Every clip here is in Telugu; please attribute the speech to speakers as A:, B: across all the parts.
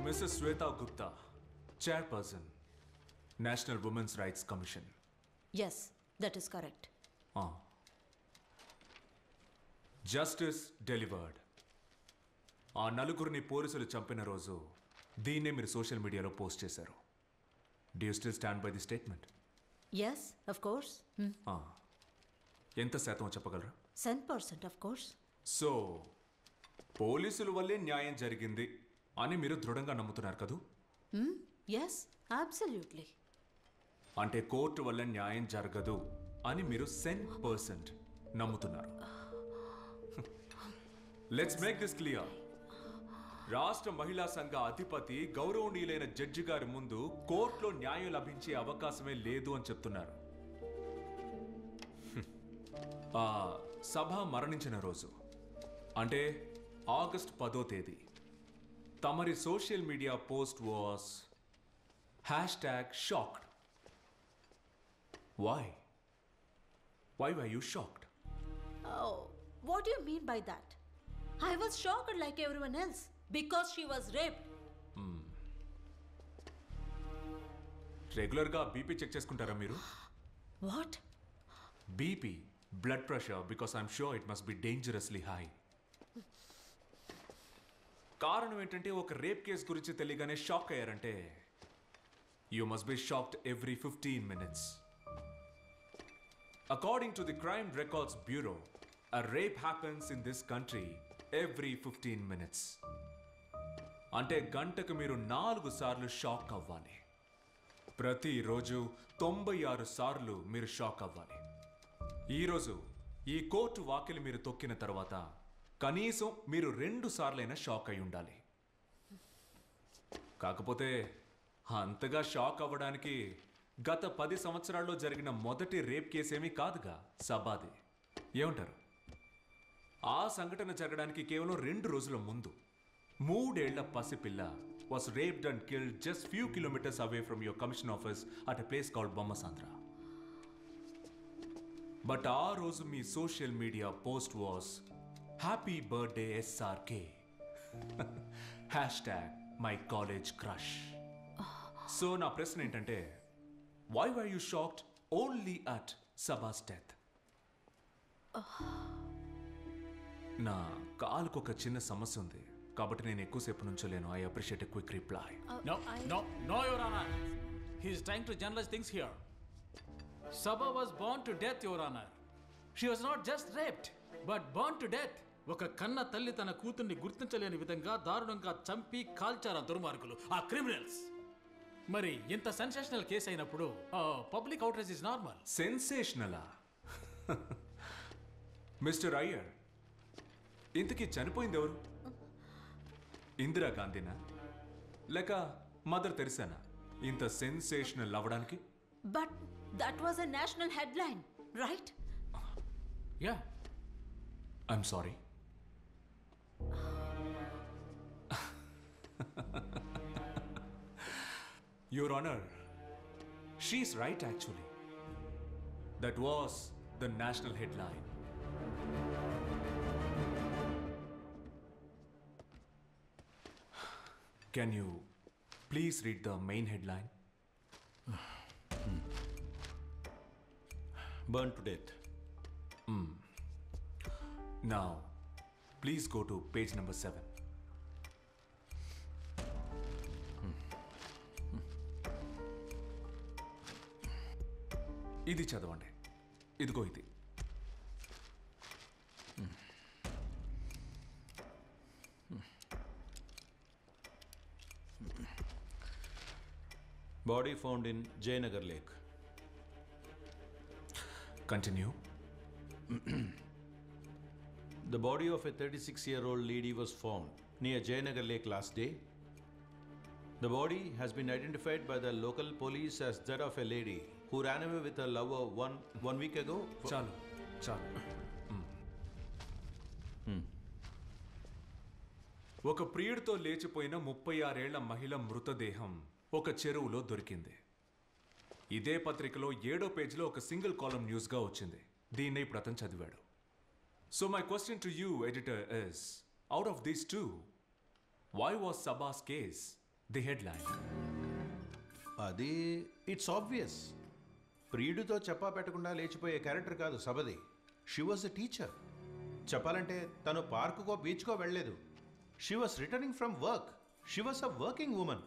A: Mrs. Sweta Gupta, Chairperson, National Women's Rights Commission.
B: Yes, that is correct.
A: Justice delivered. ఆ నలుగురిని పోలీసులు చంపిన రోజు దీన్నే మీరు సోషల్ మీడియాలో పోస్ట్ చేశారు. Do you still stand by the statement?
B: Yes, of course.
A: ఎంత శాతం చెప్పగలరా?
B: 100%, of course.
A: సో పోలీసుల వల్లే న్యాయం జరిగింది అని మీరు దృఢంగా నమ్ముతున్నారు కదూ?
B: Yes, absolutely.
A: అంటే కోర్టు వల్ల న్యాయం జరగదు అని మీరు 100% నమ్ముతున్నారు. Let's make this clear. రాష్ట్ర మహిళా సంఘ అధిపతి గౌరవనీయులైన జడ్జి గారి ముందు కోర్టులో న్యాయం లభించే అవకాశమే లేదు అని చెప్తున్నారు. ఆ సభ మరణించిన రోజు అంటే ఆగస్ట్ 10వ తేదీ తమరి social media post was #shocked. Why? Why were you shocked?
B: Oh, what do you mean by that? I was shocked like everyone else because she was raped.
A: రెగ్యులర్గా బీపీ చెక్ చేసుకుంటారా మీరు?
B: What?
A: BP, blood pressure, because I'm sure it must be dangerously high. కారణం ఏంటంటే ఒక రేప్ కేసు గురించి తెలియగానే షాక్ అయ్యారంటే you must be shocked every 15 minutes. According to the Crime Records Bureau, a rape happens in this country every 15 minutes. అంటే గంటకు మీరు 4 సార్లు షాక్ అవ్వాలి. ప్రతిరోజు 96 సార్లు మీరు షాక్ అవ్వాలి. ఈరోజు ఈ కోర్టు వాకిలి మీరు తొక్కిన తర్వాత కనీసం మీరు 2 సార్లైనా షాక్ అయి ఉండాలి. కాకపోతే అంతగా షాక్ అవ్వడానికి గత 10 సంవత్సరాల్లో జరిగిన మొదటి రేప్ కేసేమీ కాదుగా సబాది. ఏమంటారు? ఆ సంఘటన జరగడానికి కేవలం 2 రోజుల ముందు 3 ఏళ్ల పసిపిల్ల was raped and killed just few kilometers away from your commission office at a place called Bommasandra. But ఆ రోజు మీ social media post was happy birthday SRK. #my college crush. So నా ప్రశ్న ఏంటంటే why were you shocked only at Saba's death? నా కాలుకు ఒక చిన్న సమస్య ఉంది కాబట్టి నేను ఎక్కువసేపు నుంచోలేను. I appreciate a quick reply.
C: No, Your Honor. He is trying to generalize things here. Sabha was burned to death, Your Honor. She was not just raped, but burned to death. ఒక కన్న తల్లి తన కూతుర్ని గుర్తించలేని విధంగా దారుణంగా చంపి కాల్చారు దుర్మార్గులు, ఆ క్రిమినల్స్. మరి ఇంత సెన్సేషనల్ కేసు అయినప్పుడు పబ్లిక్ అవుట్రేజ్ ఇస్ నార్మల్.
A: సెన్సేషనలా? మిస్టర్ అయ్యర్, ఇంతకీ చనిపోయింది ఎవరు? ఇందిరాగాంధీనా లేక మదర్ తెరిసానా ఇంత సెన్సేషనల్ అవ్వడానికి?
B: But that was a national headline, right?
C: Yeah.
A: I'm sorry. Your Honor, she's right actually. That was the national headline. Can you please read the main headline?
D: Burned to death.
A: Now, please go to page number 7. ఇది చదవండి. ఇదిగో ఇది.
D: Body found in Jayanagar Lake.
A: Continue.
D: The body of a 36-year-old lady was found near Jayanagar Lake last day. The body has been identified by the local police as that of a lady who ran away with her lover one week ago.
A: చాలు. ఒక ప్రియుడితో లేచిపోయిన 36 ఏళ్ల మహిళ మృతదేహం ఒక చెరువులో దొరికింది. ఇదే పత్రికలో 7వ పేజీలో ఒక సింగిల్ కాలమ్ న్యూస్గా వచ్చింది. దీన్నే ఇప్పుడు అతను చదివాడు. So my question to you, editor, is out of these two, why was Sabha's case the headline.
D: అది ఇట్స్ ఆబ్వియస్. ప్రియుడితో చెప్పా పెట్టకుండా లేచిపోయే క్యారెక్టర్ కాదు సబది. She was a teacher. చెప్పాలంటే తను పార్కుకో బీచ్కో వెళ్ళలేదు. She was returning from work. She was a working woman.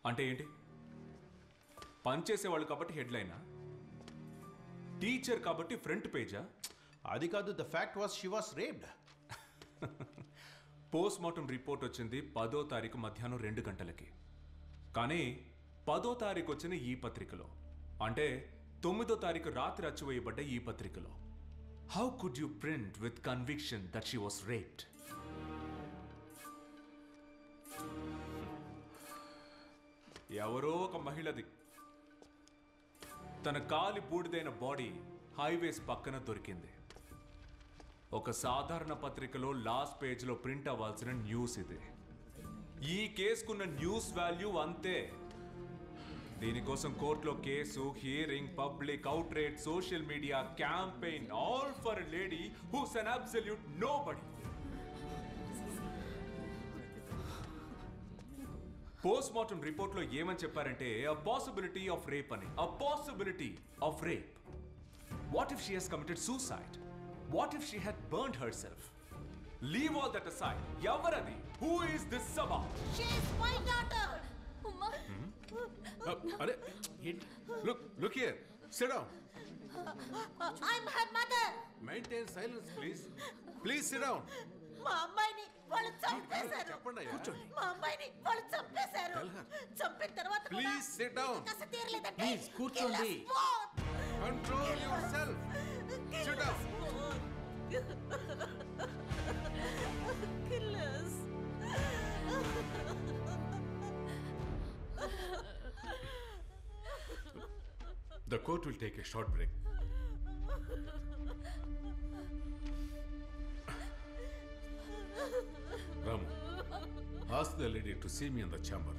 A: అంటే ఏంటి? పనిచేసేవాళ్ళు కాబట్టి హెడ్లైనా? టీచర్ కాబట్టి ఫ్రంట్ పేజా?
D: అది కాదు. The fact was she was raped.
A: Post mortem report వచ్చింది 10వ తారీఖు మధ్యాహ్నం 2 గంటలకి. కానీ 10వ తారీఖు వచ్చిన ఈ పత్రికలో, అంటే 9వ తారీఖు రాత్రి అచ్చువేయబడ్డ ఈ పత్రికలో, how could you print with conviction that she was raped? ఎవరో ఒక మహిళది తన కాలి బూడిదైన బాడీ హైవేస్ పక్కన దొరికింది. ఒక సాధారణ పత్రికలో లాస్ట్ పేజ్లో ప్రింట్ అవ్వాల్సిన న్యూస్ ఇది. ఈ కేసుకున్న న్యూస్ వాల్యూ అంతే. దీనికోసం కోర్టులో case, hearing, public outrage, social media campaign, all for a lady who's an absolute nobody. Post mortem రిపోర్ట్లో ఏమని చెప్పారంటే a possibility of rape అని. a possibility of rape. What if she has committed suicide? What if she had burned herself? Leave all that aside. Yavaradi, who is this Sabha?
B: She is my daughter. Umma.
E: Are, look here. Sit down.
B: I'm her mother.
E: Maintain silence, please. Please sit down.
B: మా అమ్మాయిని వాళ్ళు చంపేశారు.
E: చెప్పండి అయ్యా.
B: మా అమ్మాయిని వాళ్ళు చంపేశారు. చంపిన తర్వాత కూడా
E: Please sit down.
B: మీకు కసి తీరలేదంటే
C: Please, కూర్చోండి.
B: kill us both.
E: Control yourself. Sit down.
B: Kill us.
E: The court will take a short break. Ramu, ask the lady to see me in the chamber.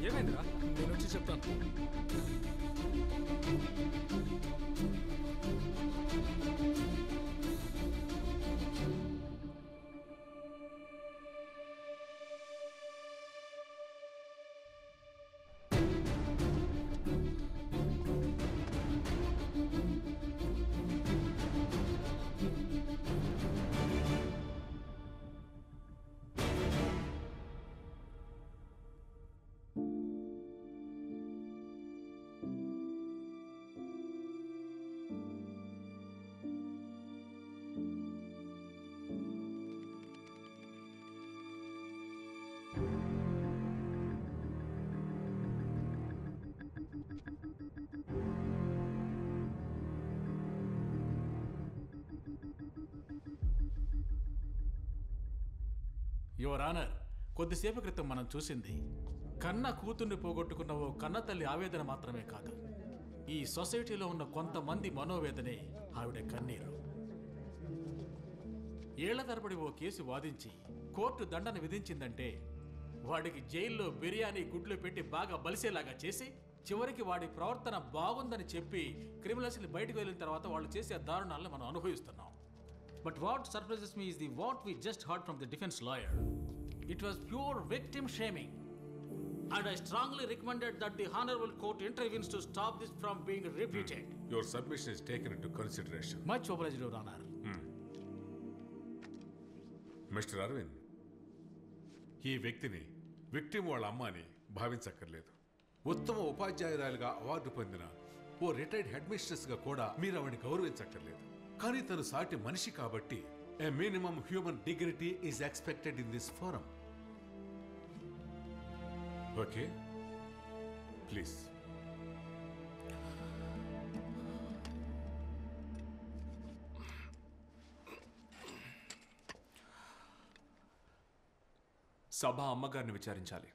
C: ఏమైందిరా? నేను వచ్చి చెప్తాను. యువర్ ఆనర్, కొద్దిసేపు క్రితం మనం చూసింది కన్న కూతుర్ని పోగొట్టుకున్న ఓ కన్న తల్లి ఆవేదన మాత్రమే కాదు, ఈ సొసైటీలో ఉన్న కొంతమంది మనోవేదనే ఆవిడ కన్నీరు. ఏళ్ల తరబడి ఓ కేసు వాదించి కోర్టు దండన విధించిందంటే వాడికి జైల్లో బిర్యానీ గుడ్లు పెట్టి బాగా బలిసేలాగా చేసి చివరికి వాడి ప్రవర్తన బాగుందని చెప్పి క్రిమినల్స్ని బయటకు వెళ్ళిన తర్వాత వాళ్ళు చేసే దారుణాలను మనం అనుభవిస్తున్నాం. But what surprises me is what we just heard from the defense lawyer. It was pure victim shaming. And I strongly recommended that the Honorable Court intervenes to stop this from being repeated.
E: Your submission is taken into consideration.
C: Much obliged, Your Honor.
E: Mister Aravind, ఈ వ్యక్తిని విక్టిమ్ వాళ్ళ అమ్మ అని భావించక్కర్లేదు. ఉత్తమ ఉపాధ్యాయురాలుగా అవార్డు పొందిన ఓ రిటైర్డ్ హెడ్ మిస్ట్రెస్గా కూడా మీరు ఆవిడని గౌరవించక్కర్లేదు. కానీ తను సాటి మనిషి కాబట్టి a minimum human dignity is expected in this forum. Okay, please.
A: Sabha అమ్మగారిని విచారించాలి.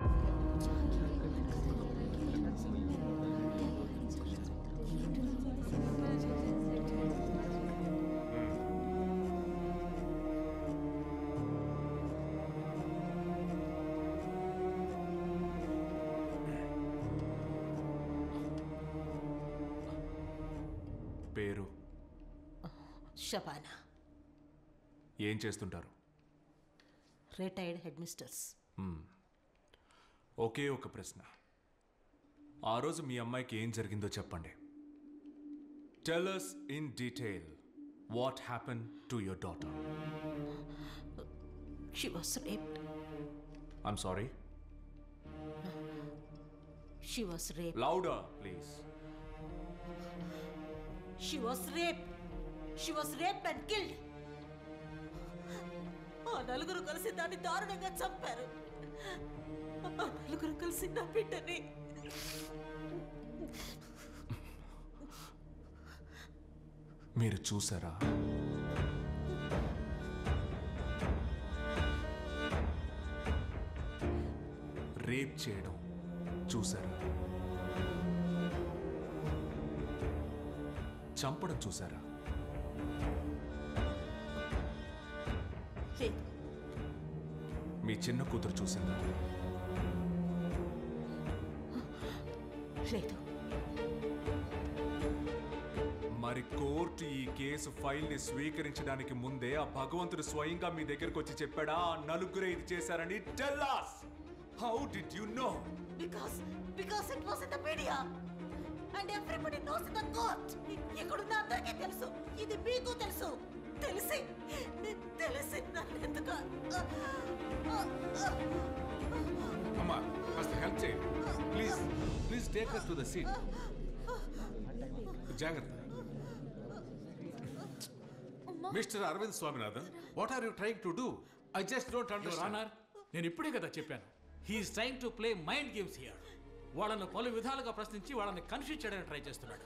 A: పేరు?
B: షబానా.
A: ఏం చేస్తుంటారు?
B: Retired head misters.
A: ఒకే ఒక ప్రశ్న. ఆ రోజు మీ అమ్మాయికి ఏం జరిగిందో చెప్పండి. Tell us in detail what happened to your daughter.
B: She was raped.
A: I'm sorry.
B: She was raped.
A: Louder, please.
B: She was raped. She was raped and killed. ఆ నలుగురు కలిసి దాన్ని దారుణంగా చంపారు. ఆ నలుగురు కలిసి నా బిడ్డని
A: మీరు చూసారా? రేప్ చేయడం చూసారా? చంపడం చూసారా?
B: లేదు.
A: మీ చిన్న కూతురు చూసిందా?
B: లేదు.
A: మరి కోర్టు ఈ కేసు ఫైల్ ని స్వీకరించడానికి ముందే ఆ భగవంతుడు స్వయంగా మీ దగ్గరకు వచ్చి చెప్పాడా ఆ నలుగురే ఇది చేశారని? Tell us. How did you know?
B: Because it was in the media and everybody knows in the court. ఇక్కడున్న అందరికీ తెలుసు. ఇది మీకు తెలుసు. తెలిసి నన్ను ఎందుకు
E: అమ్మా కాస్త హెల్ప్ చేయండి please take us to the seat. జాగ్రత్త. Mister Arvind Swaminathan, what are you trying to do? I just don't
C: your
E: understand.
C: Honour, నేను ఇప్పుడే కదా చెప్పాను. He's trying to play mind games here. వాళ్ళను పలు విధాలుగా ప్రశ్నించి వాళ్ళని కన్ఫ్యూజ్ చేయడానికి ట్రై చేస్తున్నాడు.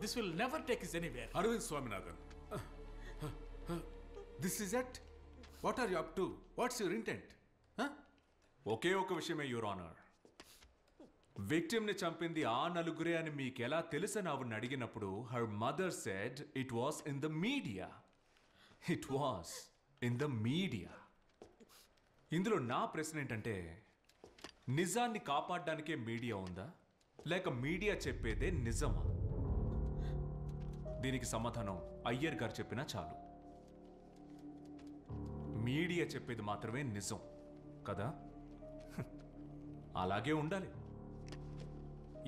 C: This will never take us anywhere.
E: Arvind Swaminathan, this is it. What are you up to? What's your intent?
A: ఒకే ఒక విషయమే యువర్ ఆనర్. విక్టిమ్ ని చంపింది ఆ నలుగురే అని మీకెలా తెలుసని ఆవిడని అడిగినప్పుడు her mother said it was in the media. It was in the media. ఇందులో నా ప్రశ్న ఏంటంటే, నిజాన్ని కాపాడడానికే మీడియా ఉందా, లేక మీడియా చెప్పేదే నిజమా? దీనికి సమాధానం అయ్యర్ గారు చెప్పినా చాలు. మీడియా చెప్పేది మాత్రమే నిజం కదా? అలాగే ఉండాలి.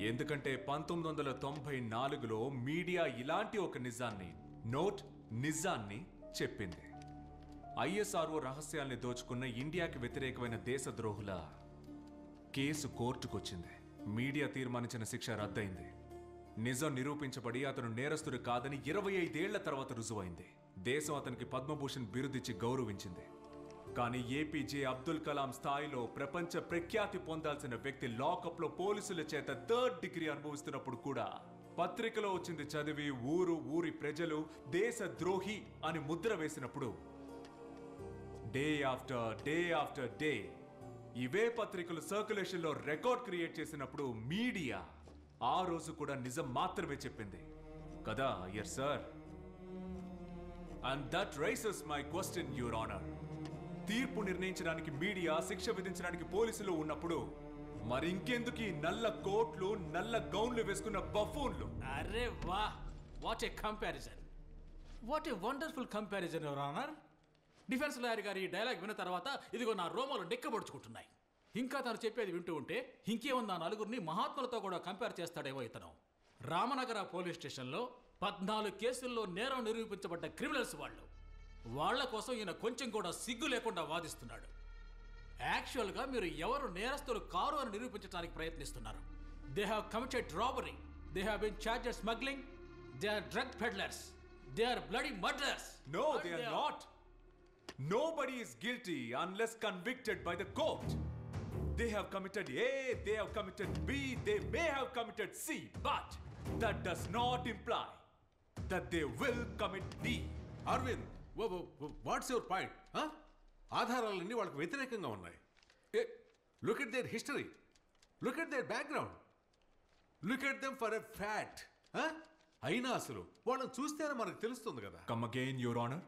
A: ఎందుకంటే 1994లో మీడియా ఇలాంటి ఒక నిజాన్ని చెప్పింది. ఐఎస్ఆర్ఓ రహస్యాల్ని దోచుకున్న ఇండియాకి వ్యతిరేకమైన దేశద్రోహుల కేసు కోర్టుకొచ్చింది. మీడియా తీర్మానించిన శిక్ష రద్దయింది. నిజం నిరూపించబడి అతను నేరస్తుడు కాదని 25 ఏళ్ల తర్వాత రుజువైంది. దేశం అతనికి పద్మభూషణ్ బిరుదిచ్చి గౌరవించింది. కానీ ఏపీజే అబ్దుల్ కలాం స్థాయిలో ప్రపంచ ప్రఖ్యాతి పొందాల్సిన వ్యక్తి లాకప్లో పోలీసుల చేత 3rd డిగ్రీ అనుభవిస్తున్నప్పుడు కూడా పత్రికలో వచ్చింది చదివి ఊరి ప్రజలు దేశద్రోహి అని ముద్ర వేసినప్పుడు, డే ఆఫ్టర్ డే ఇవే పత్రికలు సర్క్యులేషన్లో రికార్డ్ క్రియేట్ చేసినప్పుడు మీడియా ఆ రోజు కూడా నిజం మాత్రమే చెప్పింది కదా Iyer sir? And that rises my question your honour. తీర్పు నిర్ణయించడానికి మీడియా, శిక్ష విధించడానికి పోలీసులు ఉన్నప్పుడు మరి ఇంకెందుకు ఈ నల్ల కోట్లు, నల్ల గౌన్లు వేసుకున్న బఫూన్లు?
C: అరే వా, what a comparison, what a wonderful comparison your honour. Defence lawyer గారి ఈ డైలాగ్ విన్న తర్వాత ఇదిగో నా రోమాలు డెక్కబడుచుకుంటున్నాయి. ఇంకా తను చెప్పేది వింటూ ఉంటే ఇంకేముంది, ఆ నలుగురిని మహాత్ములతో కూడా కంపేర్ చేస్తాడేమో ఇతను. రామనగర పోలీస్ స్టేషన్లో 14 కేసుల్లో నేరం నిరూపించబడ్డ క్రిమినల్స్ వాళ్ళ కోసం ఈయన కొంచెం కూడా సిగ్గు లేకుండా వాదిస్తున్నాడు. యాక్చువల్గా మీరు ఎవరు నేరస్తులు కారు అని నిరూపించడానికి ప్రయత్నిస్తున్నారు. They have committed robbery, they have been charged smuggling, they are drug peddlers, they are bloody murderers.
A: No, they are not. Nobody is guilty unless convicted by the court. They have committed A, they have committed B, they may have committed C, but that does not imply that they will commit D.
E: Arvind, what's your point? ఆధారాలన్నీ వాళ్ళకి వ్యతిరేకంగా ఉన్నాయి. Look at their history, look at their background, look at them for a fact. అయినా అసలు వాళ్ళని చూస్తేనే మనకు తెలుస్తుంది కదా.
A: Come again, Your Honor.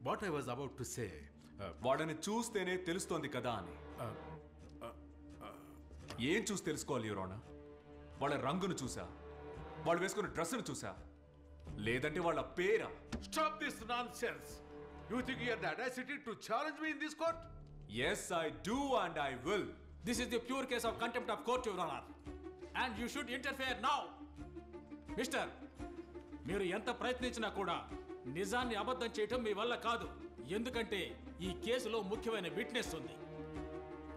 E: What I was about to say,
A: వాడని చూస్తేనే తెలుస్తోంది కదా అని. ఏం చూసి తెలుసుకోవాలి యువర్ ఆనర్? వాళ్ళ రంగును చూసా, వాళ్ళు వేసుకున్న డ్రెస్సును చూసా లేదంటే వాళ్ళ పేరా?
E: Stop this nonsense. You think you have the audacity to challenge me in this court?
A: Yes, I do and I will.
C: This is the pure case of contempt of court, Your Honor. And you should interfere now. Mister, మీరు ఎంత ప్రయత్నించినా కూడా నిజాన్ని అబద్ధం చేయటం మీ వల్ల కాదు. ఎందుకంటే ఈ కేసులో ముఖ్యమైన విట్నెస్ ఉంది.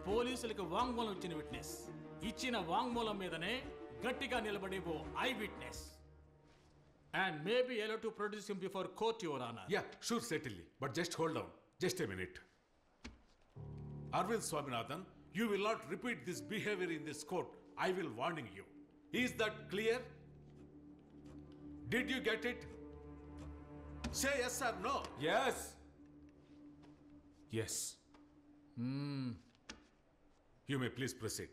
C: పోలీసులకు వాంగ్మూలం ఇచ్చిన విట్నెస్. ఇచ్చిన వాంగ్మూలం మీదనే గట్టిగా నిలబడే ఓ eye witness. And may be allowed to produce him before court, Your Honor.
E: Yeah, sure, certainly. But just hold on. Just a minute. Arvind Swaminathan, you will not repeat this behavior in this court. I will warning you. Is that clear? Did you get it? Say yes or no.
A: Yes. Yes.
E: You may please proceed.